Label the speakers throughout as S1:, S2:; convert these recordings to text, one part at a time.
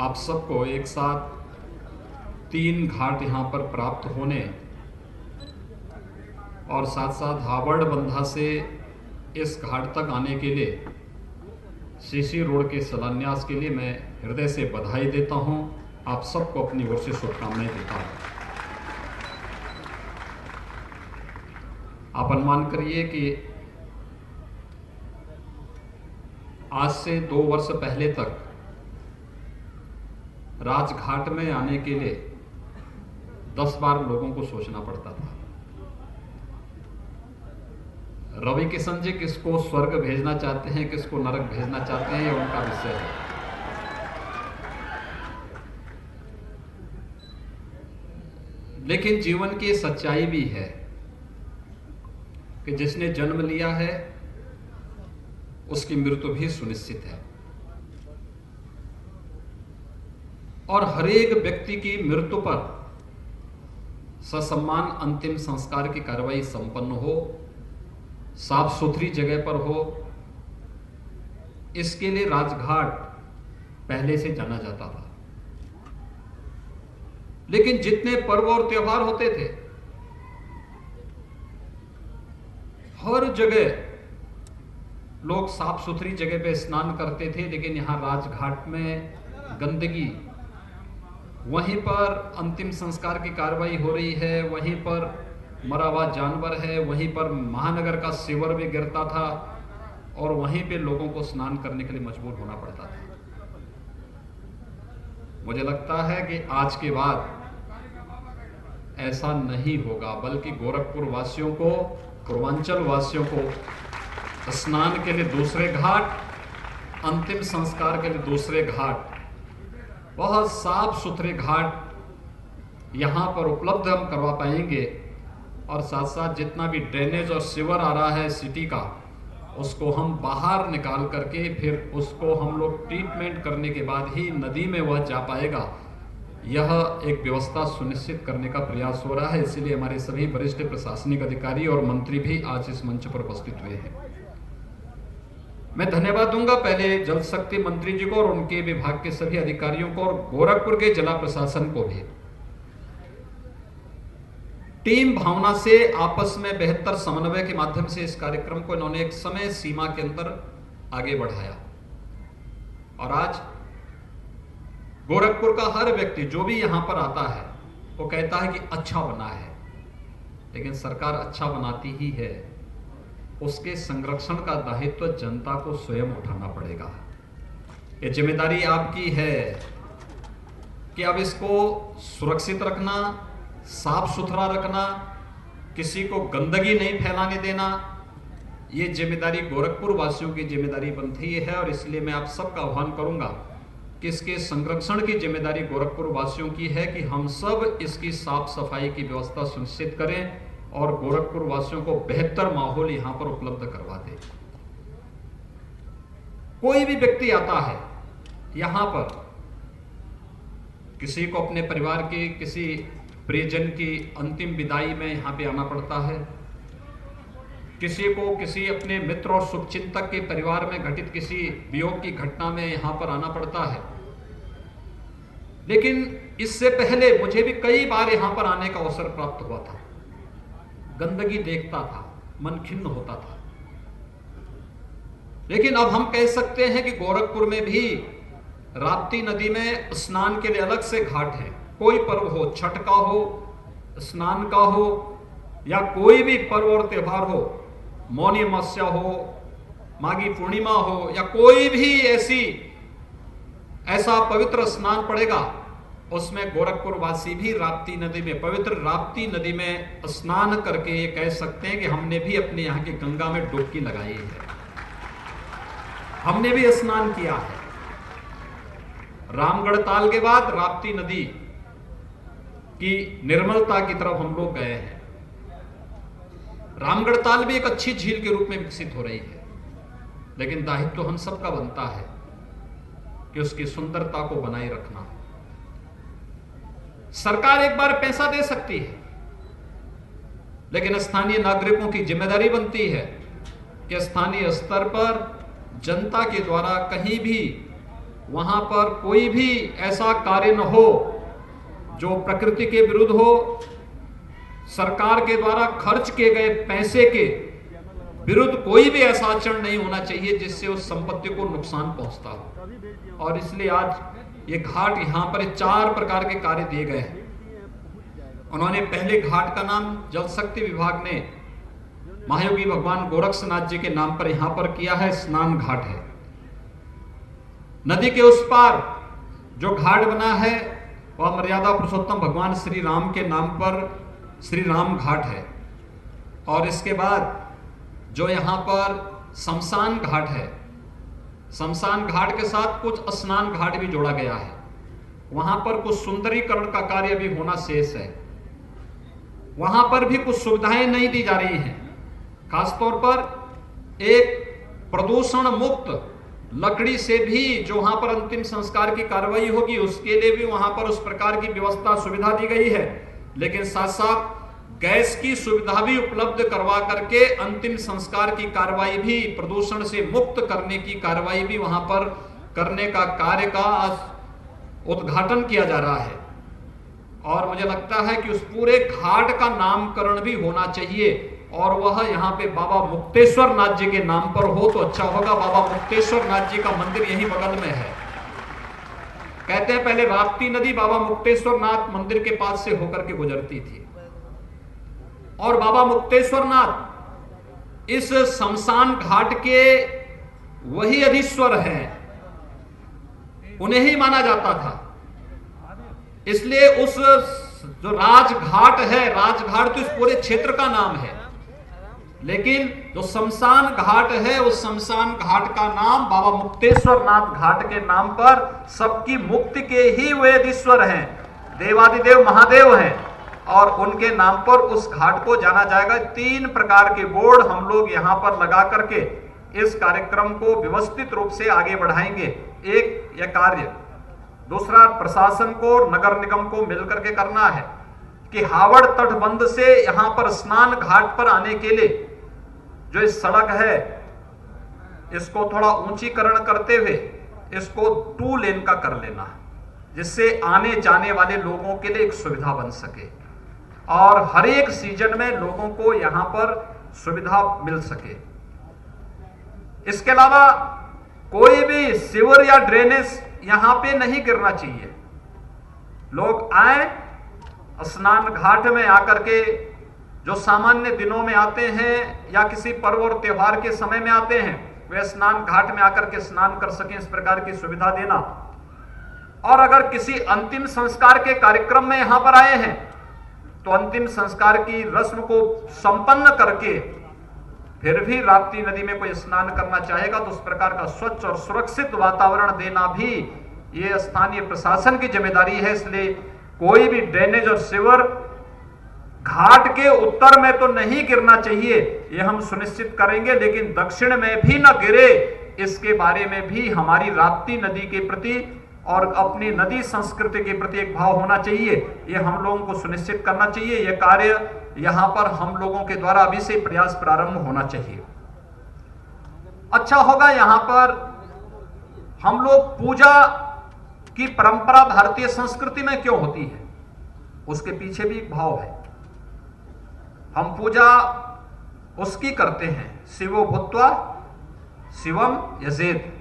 S1: आप सबको एक साथ 3 घाट यहाँ पर प्राप्त होने और साथ साथ हावड़ बंधा से इस घाट तक आने के लिए सीसी रोड के शिलान्यास के लिए मैं हृदय से बधाई देता हूँ। आप सबको अपनी ओर से शुभकामनाएं देता हूँ। आप अनुमान करिए कि आज से 2 वर्ष पहले तक राजघाट में आने के लिए 10 बार लोगों को सोचना पड़ता था। रवि किशन जी किसको स्वर्ग भेजना चाहते हैं, किसको नरक भेजना चाहते हैं, ये उनका विषय है। लेकिन जीवन की सच्चाई भी है कि जिसने जन्म लिया है उसकी मृत्यु भी सुनिश्चित है और हर एक व्यक्ति की मृत्यु पर ससम्मान अंतिम संस्कार की कार्रवाई संपन्न हो, साफ सुथरी जगह पर हो। इसके लिए राजघाट पहले से जाना जाता था। लेकिन जितने पर्व और त्योहार होते थे हर जगह लोग साफ सुथरी जगह पे स्नान करते थे, लेकिन यहां राजघाट में गंदगी, वहीं पर अंतिम संस्कार की कार्रवाई हो रही है, वहीं पर मरा हुआ जानवर है, वहीं पर महानगर का सीवर भी गिरता था और वहीं पे लोगों को स्नान करने के लिए मजबूर होना पड़ता था। मुझे लगता है कि आज के बाद ऐसा नहीं होगा, बल्कि गोरखपुर वासियों को, पूर्वांचल वासियों को स्नान के लिए दूसरे घाट, अंतिम संस्कार के लिए दूसरे घाट, बहुत साफ सुथरे घाट यहां पर उपलब्ध हम करवा पाएंगे। और साथ साथ जितना भी ड्रेनेज और सीवर आ रहा है सिटी का, उसको हम बाहर निकाल करके फिर उसको हम लोग ट्रीटमेंट करने के बाद ही नदी में वह जा पाएगा। यह एक व्यवस्था सुनिश्चित करने का प्रयास हो रहा है। इसलिए हमारे सभी वरिष्ठ प्रशासनिक अधिकारी और मंत्री भी आज इस मंच पर उपस्थित हुए हैं। मैं धन्यवाद दूंगा पहले जल शक्ति मंत्री जी को और उनके विभाग के सभी अधिकारियों को और गोरखपुर के जिला प्रशासन को भी। टीम भावना से आपस में बेहतर समन्वय के माध्यम से इस कार्यक्रम को इन्होंने एक समय सीमा के अंदर आगे बढ़ाया और आज गोरखपुर का हर व्यक्ति जो भी यहां पर आता है वो कहता है कि अच्छा बना है। लेकिन सरकार अच्छा बनाती ही है, उसके संरक्षण का दायित्व जनता को स्वयं उठाना पड़ेगा। ये जिम्मेदारी आपकी है कि अब इसको सुरक्षित रखना, साफ सुथरा रखना, किसी को गंदगी नहीं फैलाने देना। ये जिम्मेदारी गोरखपुर वासियों की जिम्मेदारी बनती है और इसलिए मैं आप सबका आह्वान करूंगा कि इसके संरक्षण की जिम्मेदारी गोरखपुर वासियों की है कि हम सब इसकी साफ सफाई की व्यवस्था सुनिश्चित करें और गोरखपुर वासियों को बेहतर माहौल यहां पर उपलब्ध करवा दें। कोई भी व्यक्ति आता है यहां पर, किसी को अपने परिवार के किसी प्रियजन की अंतिम विदाई में यहां पे आना पड़ता है, किसी को किसी अपने मित्र और शुभचिंतक के परिवार में घटित किसी वियोग की घटना में यहां पर आना पड़ता है। लेकिन इससे पहले मुझे भी कई बार यहां पर आने का अवसर प्राप्त हुआ था। गंदगी देखता था, मन खिन्न होता था। लेकिन अब हम कह सकते हैं कि गोरखपुर में भी राप्ती नदी में स्नान के लिए अलग से घाट है। कोई पर्व हो, छठ का हो, स्नान का हो या कोई भी पर्व और त्योहार हो, मौनी अमावस्या हो, माघी पूर्णिमा हो या कोई भी ऐसा पवित्र स्नान पड़ेगा, उसमें गोरखपुर वासी भी राप्ती नदी में, पवित्र राप्ती नदी में स्नान करके ये कह सकते हैं कि हमने भी अपने यहाँ की गंगा में डुबकी लगाई है, हमने भी स्नान किया है। रामगढ़ ताल के बाद राप्ती नदी की निर्मलता की तरफ हम लोग गए हैं। रामगढ़ ताल भी एक अच्छी झील के रूप में विकसित हो रही है, लेकिन दायित्व तो हम सबका बनता है कि उसकी सुंदरता को बनाए रखना। सरकार एक बार पैसा दे सकती है, लेकिन स्थानीय नागरिकों की जिम्मेदारी बनती है कि स्थानीय स्तर पर जनता के द्वारा कहीं भी वहां पर कोई भी ऐसा कार्य न हो जो प्रकृति के विरुद्ध हो, सरकार के द्वारा खर्च किए गए पैसे के विरुद्ध कोई भी ऐसा आचरण नहीं होना चाहिए जिससे उस संपत्ति को नुकसान पहुंचता हो। और इसलिए आज ये घाट यहां पर 4 प्रकार के कार्य दिए गए हैं। उन्होंने पहले घाट का नाम जल शक्ति विभाग ने महायोगी भगवान गोरक्षनाथ जी के नाम पर यहां पर किया है, स्नान घाट है। नदी के उस पार जो घाट बना है वह मर्यादा पुरुषोत्तम भगवान श्री राम के नाम पर श्री राम घाट है। और इसके बाद जो यहाँ पर शमशान घाट है, शमशान घाट के साथ कुछ स्नान घाट भी जोड़ा गया है। वहां पर कुछ सुंदरीकरण का कार्य भी होना शेष है। वहां पर भी कुछ सुविधाएं नहीं दी जा रही हैं। खासतौर पर एक प्रदूषण मुक्त लकड़ी से भी जो वहां पर अंतिम संस्कार की कार्रवाई होगी उसके लिए भी वहां पर उस प्रकार की व्यवस्था सुविधा दी गई है। लेकिन साथ साथ गैस की सुविधा भी उपलब्ध करवा करके अंतिम संस्कार की कार्रवाई भी, प्रदूषण से मुक्त करने की कार्रवाई भी वहां पर करने का कार्य का उद्घाटन किया जा रहा है। और मुझे लगता है कि उस पूरे घाट का नामकरण भी होना चाहिए और वह यहाँ पे बाबा मुक्तेश्वर नाथ जी के नाम पर हो तो अच्छा होगा। बाबा मुक्तेश्वर नाथ जी का मंदिर यही बगल में है। कहते हैं पहले राप्ती नदी बाबा मुक्तेश्वर नाथ मंदिर के पास से होकर के गुजरती थी और बाबा मुक्तेश्वर नाथ इस शमशान घाट के वही अधीश्वर हैं, उन्हें ही माना जाता था। इसलिए उस जो राजघाट है, राजघाट तो इस पूरे क्षेत्र का नाम है, लेकिन जो शमशान घाट है उस शमशान घाट का नाम बाबा मुक्तेश्वर नाथ घाट के नाम पर सबकी मुक्ति के ही वे अधीश्वर हैं, देवादिदेव महादेव हैं और उनके नाम पर उस घाट को जाना जाएगा। 3 प्रकार के बोर्ड हम लोग यहां पर लगा करके इस कार्यक्रम को व्यवस्थित रूप से आगे बढ़ाएंगे। एक यह कार्य, दूसरा प्रशासन को, नगर निगम को मिलकर के करना है कि हावड़ तटबंध से यहां पर स्नान घाट पर आने के लिए जो इस सड़क है इसको थोड़ा ऊंचीकरण करते हुए इसको 2 लेन का कर लेना, जिससे आने जाने वाले लोगों के लिए एक सुविधा बन सके और हर एक सीजन में लोगों को यहां पर सुविधा मिल सके। इसके अलावा कोई भी सीवर या ड्रेनेज यहां पे नहीं गिरना चाहिए। लोग आए स्नान घाट में आकर के, जो सामान्य दिनों में आते हैं या किसी पर्व और त्योहार के समय में आते हैं, वे स्नान घाट में आकर के स्नान कर सकें, इस प्रकार की सुविधा देना। और अगर किसी अंतिम संस्कार के कार्यक्रम में यहां पर आए हैं तो अंतिम संस्कार की रस्म को संपन्न करके फिर भी राप्ती नदी में कोई स्नान करना चाहेगा तो उस प्रकार का स्वच्छ और सुरक्षित वातावरण देना भी ये स्थानीय प्रशासन की जिम्मेदारी है। इसलिए कोई भी ड्रेनेज और सीवर घाट के उत्तर में तो नहीं गिरना चाहिए, ये हम सुनिश्चित करेंगे, लेकिन दक्षिण में भी न गिरे, इसके बारे में भी हमारी राप्ती नदी के प्रति और अपनी नदी संस्कृति के प्रति एक भाव होना चाहिए। ये हम लोगों को सुनिश्चित करना चाहिए। यह कार्य यहां पर हम लोगों के द्वारा अभी से प्रयास प्रारंभ होना चाहिए। अच्छा होगा यहां पर हम लोग पूजा की परंपरा भारतीय संस्कृति में क्यों होती है, उसके पीछे भी एक भाव है। हम पूजा उसकी करते हैं, शिवो भूत्वा शिवम यजेत,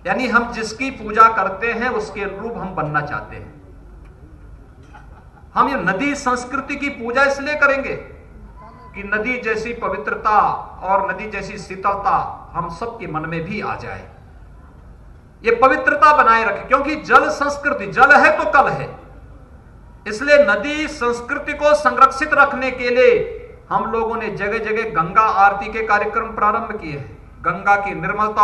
S1: यानी हम जिसकी पूजा करते हैं उसके अनुरूप हम बनना चाहते हैं। हम ये नदी संस्कृति की पूजा इसलिए करेंगे कि नदी जैसी पवित्रता और नदी जैसी शीतलता हम सबके मन में भी आ जाए, ये पवित्रता बनाए रखे, क्योंकि जल संस्कृति, जल है तो कल है। इसलिए नदी संस्कृति को संरक्षित रखने के लिए हम लोगों ने जगह जगह गंगा आरती के कार्यक्रम प्रारंभ किए हैं। गंगा की निर्मलता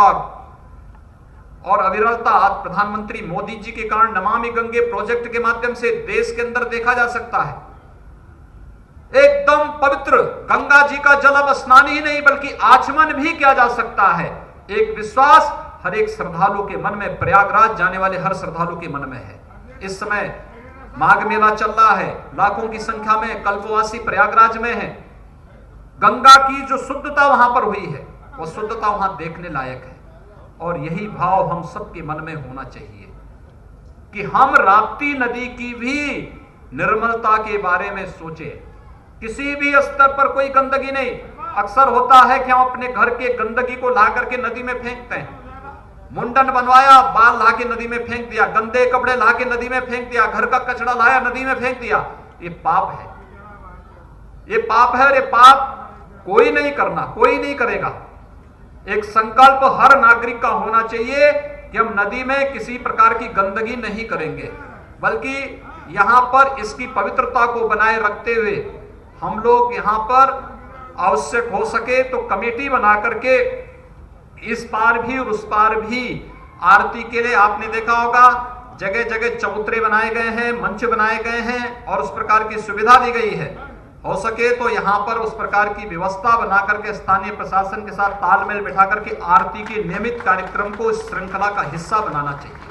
S1: और अविरलता आज प्रधानमंत्री मोदी जी के कारण नमामि गंगे प्रोजेक्ट के माध्यम से देश के अंदर देखा जा सकता है। एकदम पवित्र गंगा जी का जल अब स्नान ही नहीं बल्कि आचमन भी किया जा सकता है। एक विश्वास हर एक श्रद्धालु के मन में, प्रयागराज जाने वाले हर श्रद्धालु के मन में है। इस समय माघ मेला चल रहा है, लाखों की संख्या में कल्पवासी प्रयागराज में है। गंगा की जो शुद्धता वहां पर हुई है वो शुद्धता वहां देखने लायक है। और यही भाव हम सबके मन में होना चाहिए कि हम राप्ती नदी की भी निर्मलता के बारे में सोचें। किसी भी स्तर पर कोई गंदगी नहीं। अक्सर होता है कि हम अपने घर के गंदगी को ला करके नदी में फेंकते हैं। मुंडन बनवाया, बाल ला के नदी में फेंक दिया, गंदे कपड़े ला के नदी में फेंक दिया, घर का कचरा लाया नदी में फेंक दिया। ये पाप है, ये पाप है। और ये पाप कोई नहीं करना, कोई नहीं करेगा। एक संकल्प हर नागरिक का होना चाहिए कि हम नदी में किसी प्रकार की गंदगी नहीं करेंगे, बल्कि यहां पर इसकी पवित्रता को बनाए रखते हुए हम लोग यहां पर आवश्यक हो सके तो कमेटी बना करके इस पार भी और उस पार भी आरती के लिए, आपने देखा होगा जगह जगह चबूतरे बनाए गए हैं, मंच बनाए गए हैं और उस प्रकार की सुविधा दी गई है। हो सके तो यहां पर उस प्रकार की व्यवस्था बना करके स्थानीय प्रशासन के साथ तालमेल बिठा करके आरती के नियमित कार्यक्रम को इस श्रृंखला का हिस्सा बनाना चाहिए।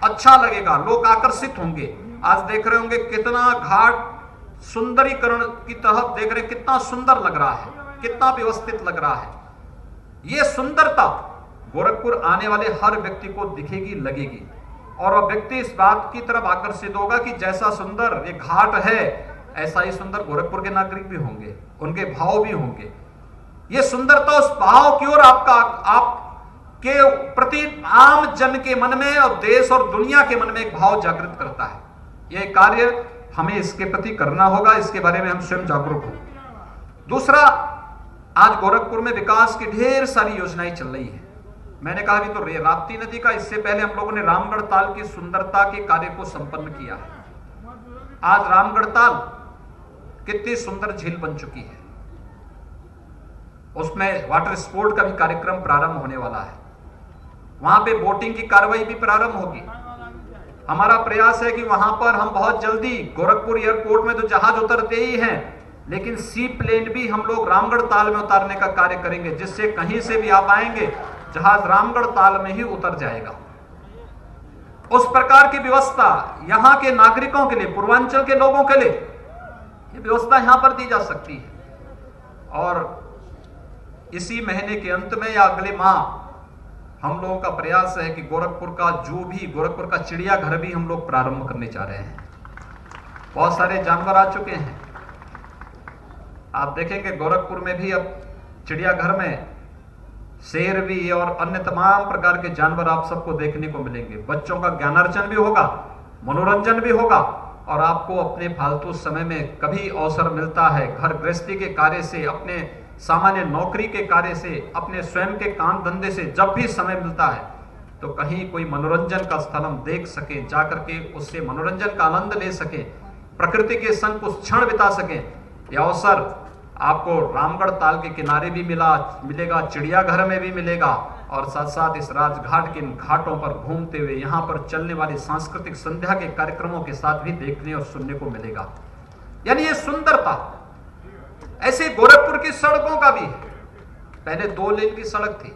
S1: अच्छा लगेगा, लोग आकर्षित होंगे। आज देख रहे होंगे कितना घाट सुंदरीकरण की तरफ देख रहे, कितना सुंदर लग रहा है, कितना व्यवस्थित लग रहा है। यह सुंदरता गोरखपुर आने वाले हर व्यक्ति को दिखेगी, लगेगी, और वह व्यक्ति इस बात की तरफ आकर्षित होगा कि जैसा सुंदर ये घाट है ऐसा ही सुंदर गोरखपुर के नागरिक भी होंगे, उनके भाव भी होंगे। ये सुंदरता उस भाव की ओर आपके प्रति आम जन के मन में और देश और दुनिया के मन में एक भाव जागृत करता है। यह कार्य हमें इसके प्रति करना होगा, इसके बारे में हम स्वयं जागरूक हों। दूसरा, आज गोरखपुर में विकास की ढेर सारी योजनाएं चल रही है। मैंने कहा अभी तो राप्ती नदी का, इससे पहले हम लोगों ने रामगढ़ ताल की सुंदरता के कार्य को संपन्न किया है। आज रामगढ़ ताल कितनी सुंदर झील बन चुकी है। उसमें वाटर स्पोर्ट का भी कार्यक्रम प्रारंभ होने वाला है। वहां पे बोटिंग की कार्रवाई भी प्रारंभ होगी। हमारा प्रयास है कि वहां पर हम बहुत जल्दी, गोरखपुर एयरपोर्ट में तो जहाज उतरते ही हैं, लेकिन सी प्लेन भी हम लोग रामगढ़ ताल में उतारने का कार्य करेंगे, जिससे कहीं से भी आप आएंगे जहाज रामगढ़ ताल में ही उतर जाएगा। उस प्रकार की व्यवस्था यहां के नागरिकों के लिए, पूर्वांचल के लोगों के लिए ये व्यवस्था यहां पर दी जा सकती है। और इसी महीने के अंत में या अगले माह हम लोगों का प्रयास है कि गोरखपुर का जो भी, गोरखपुर का चिड़ियाघर भी हम लोग प्रारंभ करने जा रहे हैं। बहुत सारे जानवर आ चुके हैं। आप देखेंगे गोरखपुर में भी अब चिड़ियाघर में शेर भी और अन्य तमाम प्रकार के जानवर आप सबको देखने को मिलेंगे। बच्चों का ज्ञानार्जन भी होगा, मनोरंजन भी होगा, और आपको अपने फालतू समय में कभी अवसर मिलता है, घर गृहस्थी के कार्य से, अपने सामान्य नौकरी के कार्य से, अपने स्वयं के काम धंधे से जब भी समय मिलता है तो कहीं कोई मनोरंजन का स्थल हम देख सकें, जाकर के उससे मनोरंजन का आनंद ले सकें, प्रकृति के संग कुछ क्षण बिता सकें। यह अवसर आपको रामगढ़ ताल के किनारे भी मिलेगा, चिड़ियाघर में भी मिलेगा, और साथ साथ इस राजघाट के घाटों पर घूमते हुए यहाँ पर चलने वाली सांस्कृतिक संध्या के कार्यक्रमों के साथ भी देखने और सुनने को मिलेगा। यानी ये सुंदरता। ऐसे गोरखपुर की सड़कों का भी है। पहले 2 लेन की सड़क थी,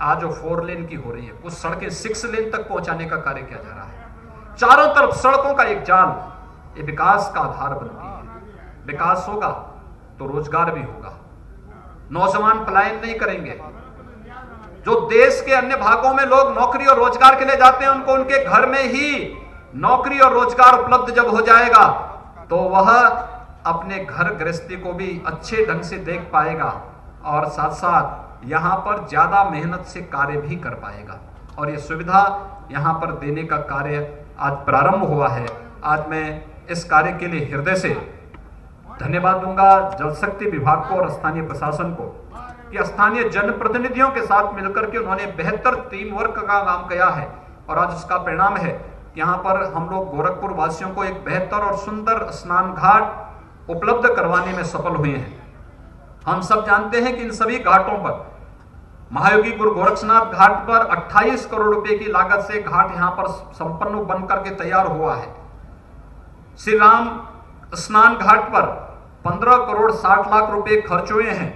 S1: आज वो 4 लेन की हो रही है। कुछ सड़कें 6 लेन तक पहुंचाने का कार्य किया जा रहा है। चारों तरफ सड़कों का एक जाल, ये विकास का आधार बनती है। विकास होगा तो रोजगार भी होगा, नौजवान पलायन नहीं करेंगे। जो देश के अन्य भागों में लोग नौकरी और रोजगार के लिए जाते हैं, उनको उनके घर में ही नौकरी और रोजगार उपलब्ध जब हो जाएगा तो वह अपने घर गृहस्थी को भी अच्छे ढंग से देख पाएगा, और साथ साथ यहाँ पर ज्यादा मेहनत से कार्य भी कर पाएगा। और ये सुविधा यहाँ पर देने का कार्य आज प्रारंभ हुआ है। आज मैं इस कार्य के लिए हृदय से धन्यवाद दूंगा जल शक्ति विभाग को और स्थानीय प्रशासन को, कि स्थानीय जनप्रतिनिधियों के साथ मिलकर के उन्होंने बेहतर टीम वर्क का काम किया है, और आज उसका परिणाम है कि यहाँ पर हम लोग गोरखपुर वासियों को एक बेहतर और सुंदर स्नान घाट उपलब्ध करवाने में सफल हुए हैं। हम सब जानते हैं कि इन सभी घाटों पर, महायोगी गुरु गोरक्षनाथ घाट पर 28 करोड़ रुपए की लागत से घाट यहां पर संपन्न बनकर के तैयार हुआ है। श्री राम स्नान घाट पर 15 करोड़ 60 लाख रुपए खर्च हुए हैं,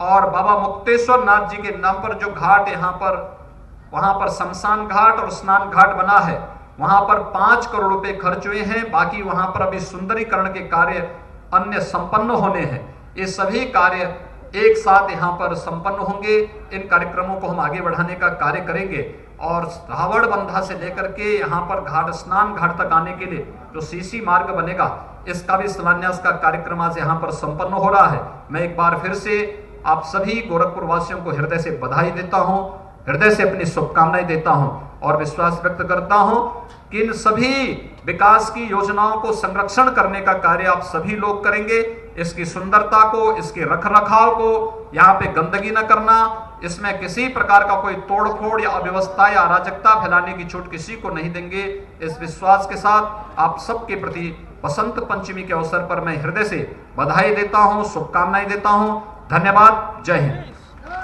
S1: और बाबा मुक्तेश्वर नाथ जी के नाम पर जो घाट यहाँ पर, वहां पर शमशान घाट और स्नान घाट बना है, वहां पर 5 करोड़ रुपए खर्च हुए हैं। बाकी वहां पर अभी सुंदरीकरण के कार्य अन्य संपन्न होने हैं। ये सभी कार्य एक साथ यहाँ पर संपन्न होंगे। इन कार्यक्रमों को हम आगे बढ़ाने का कार्य करेंगे और रावण बंधा से लेकर के यहाँ पर घाट स्नान घाट तक आने के लिए जो सीसी मार्ग बनेगा, इसका भी शिलान्यास का कार्यक्रम आज यहाँ पर संपन्न हो रहा है। मैं एक बार फिर से आप सभी गोरखपुर वासियों को हृदय से बधाई देता हूँ, हृदय से अपनी शुभकामनाएं देता हूं और विश्वास व्यक्त करता हूं कि इन सभी विकास की योजनाओं को संरक्षण करने का कार्य आप सभी लोग करेंगे। इसकी सुंदरता को, इसके रखरखाव को, यहाँ पे गंदगी न करना, इसमें किसी प्रकार का कोई तोड़फोड़ या अव्यवस्था या अराजकता फैलाने की छूट किसी को नहीं देंगे। इस विश्वास के साथ आप सबके प्रति बसंत पंचमी के अवसर पर मैं हृदय से बधाई देता हूं, शुभकामनाएं देता हूं। धन्यवाद। जय हिंद।